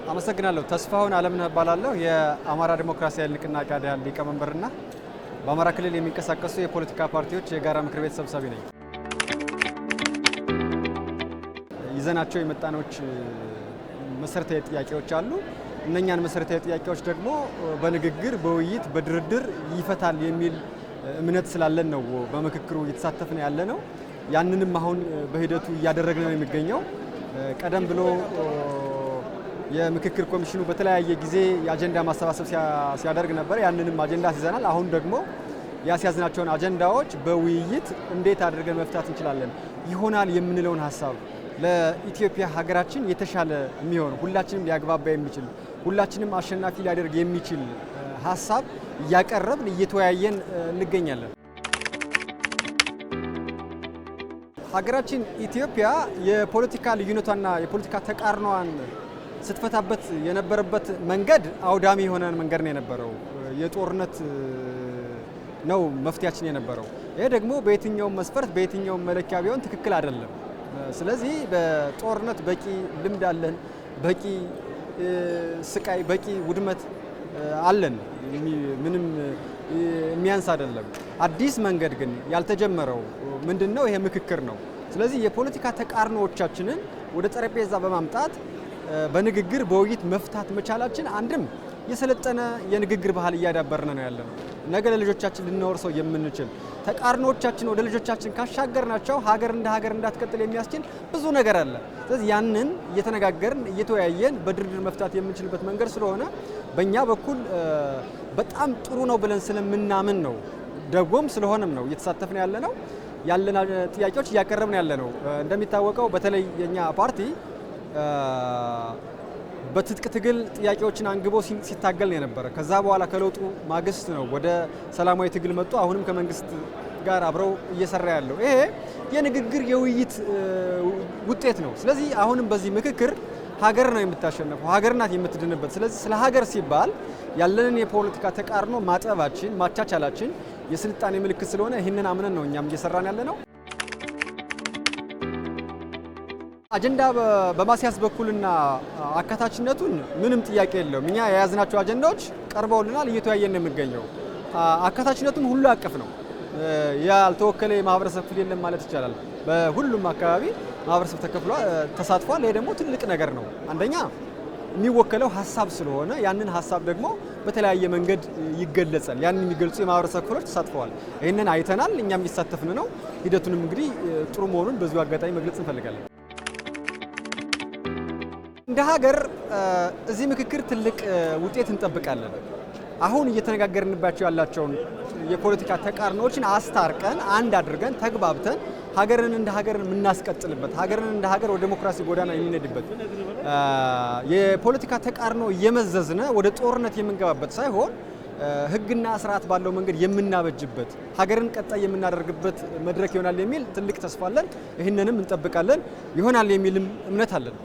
አመሰግናለሁ። ተስፋውን አለምነህ እባላለሁ። የአማራ ዲሞክራሲያዊ ንቅናቄ አዲያን ሊቀመንበርና በአማራ ክልል የሚንቀሳቀሱ የፖለቲካ ፓርቲዎች የጋራ ምክር ቤት ሰብሳቢ ነኝ። ይዘናቸው የመጣኖች መሰረታዊ ጥያቄዎች አሉ። እነኛን መሰረታዊ ጥያቄዎች ደግሞ በንግግር፣ በውይይት፣ በድርድር ይፈታል የሚል እምነት ስላለን ነው በምክክሩ እየተሳተፍን ያለ ነው። ያንንም አሁን በሂደቱ እያደረግን ነው የሚገኘው። ቀደም ብሎ የምክክር ኮሚሽኑ በተለያየ ጊዜ የአጀንዳ ማሰባሰብ ሲያደርግ ነበር። ያንንም አጀንዳ ሲዘናል። አሁን ደግሞ ያስያዝናቸውን አጀንዳዎች በውይይት እንዴት አድርገን መፍታት እንችላለን ይሆናል የምንለውን ሀሳብ ለኢትዮጵያ ሀገራችን የተሻለ የሚሆን ሁላችንም ሊያግባባ የሚችል ሁላችንም አሸናፊ ሊያደርግ የሚችል ሀሳብ እያቀረብን እየተወያየን እንገኛለን። ሀገራችን ኢትዮጵያ የፖለቲካ ልዩነቷና የፖለቲካ ተቃርኖዋን ስትፈታበት የነበረበት መንገድ አውዳሚ የሆነ መንገድ ነው የነበረው። የጦርነት ነው መፍትያችን የነበረው። ይሄ ደግሞ በየትኛውም መስፈርት በየትኛውም መለኪያ ቢሆን ትክክል አይደለም። ስለዚህ በጦርነት በቂ ልምድ አለን፣ በቂ ስቃይ፣ በቂ ውድመት አለን። ምንም የሚያንስ አይደለም። አዲስ መንገድ ግን ያልተጀመረው ምንድነው? ይሄ ምክክር ነው። ስለዚህ የፖለቲካ ተቃርኖዎቻችንን ወደ ጠረጴዛ በማምጣት በንግግር በውይይት መፍታት መቻላችን አንድም የሰለጠነ የንግግር ባህል እያዳበርን ነው ያለነው። ነገ ለልጆቻችን ልንወርሰው የምንችል ተቃርኖዎቻችን ወደ ልጆቻችን ካሻገርናቸው ሀገር እንደ ሀገር እንዳትቀጥል የሚያስችል ብዙ ነገር አለ። ስለዚህ ያንን እየተነጋገርን እየተወያየን በድርድር መፍታት የምንችልበት መንገድ ስለሆነ በእኛ በኩል በጣም ጥሩ ነው ብለን ስለምናምን ነው፣ ደግሞም ስለሆነም ነው እየተሳተፍን ያለ ነው። ያለን ጥያቄዎች እያቀረብን ያለ ነው። እንደሚታወቀው በተለይ የኛ ፓርቲ በትጥቅ ትግል ጥያቄዎችን አንግቦ ሲታገል ነው የነበረ። ከዛ በኋላ ከለውጡ ማግስት ነው ወደ ሰላማዊ ትግል መጡ። አሁንም ከመንግስት ጋር አብረው እየሰራ ያለው ይሄ የንግግር የውይይት ውጤት ነው። ስለዚህ አሁንም በዚህ ምክክር ሀገር ነው የምታሸነፈው፣ ሀገር ናት የምትድንበት። ስለዚህ ስለ ሀገር ሲባል ያለንን የፖለቲካ ተቃርኖ ማጠባችን፣ ማቻቻላችን የስልጣኔ ምልክት ስለሆነ ይህንን አምነን ነው እኛም እየሰራን ያለ ነው። አጀንዳ በማስያዝ በኩልና አካታችነቱን ምንም ጥያቄ የለውም። እኛ የያዝናቸው አጀንዳዎች ቀርበውልናል፣ እየተወያየን ነው የሚገኘው። አካታችነቱም ሁሉ አቀፍ ነው። ያልተወከለ የማህበረሰብ ክፍል የለም ማለት ይቻላል። በሁሉም አካባቢ ማህበረሰብ ተሳትፏል። ይሄ ደግሞ ትልቅ ነገር ነው። አንደኛ የሚወከለው ሀሳብ ስለሆነ ያንን ሀሳብ ደግሞ በተለያየ መንገድ ይገለጻል። ያንን የሚገልጹ የማህበረሰብ ክፍሎች ተሳትፈዋል። ይህንን አይተናል፣ እኛም እየተሳተፍን ነው። ሂደቱንም እንግዲህ ጥሩ መሆኑን በዚሁ አጋጣሚ መግለጽ እንፈልጋለን። እንደ ሀገር እዚህ ምክክር ትልቅ ውጤት እንጠብቃለን። አሁን እየተነጋገርንባቸው ያላቸውን የፖለቲካ ተቃርኖዎችን አስታርቀን አንድ አድርገን ተግባብተን ሀገርን እንደ ሀገር የምናስቀጥልበት ሀገርን እንደ ሀገር ወደ ዲሞክራሲ ጎዳና የምንሄድበት የፖለቲካ ተቃርኖ እየመዘዝነ ወደ ጦርነት የምንገባበት ሳይሆን ሕግና ስርዓት ባለው መንገድ የምናበጅበት ሀገርን ቀጣይ የምናደርግበት መድረክ ይሆናል የሚል ትልቅ ተስፋ አለን። ይህንንም እንጠብቃለን። ይሆናል የሚልም እምነት አለን።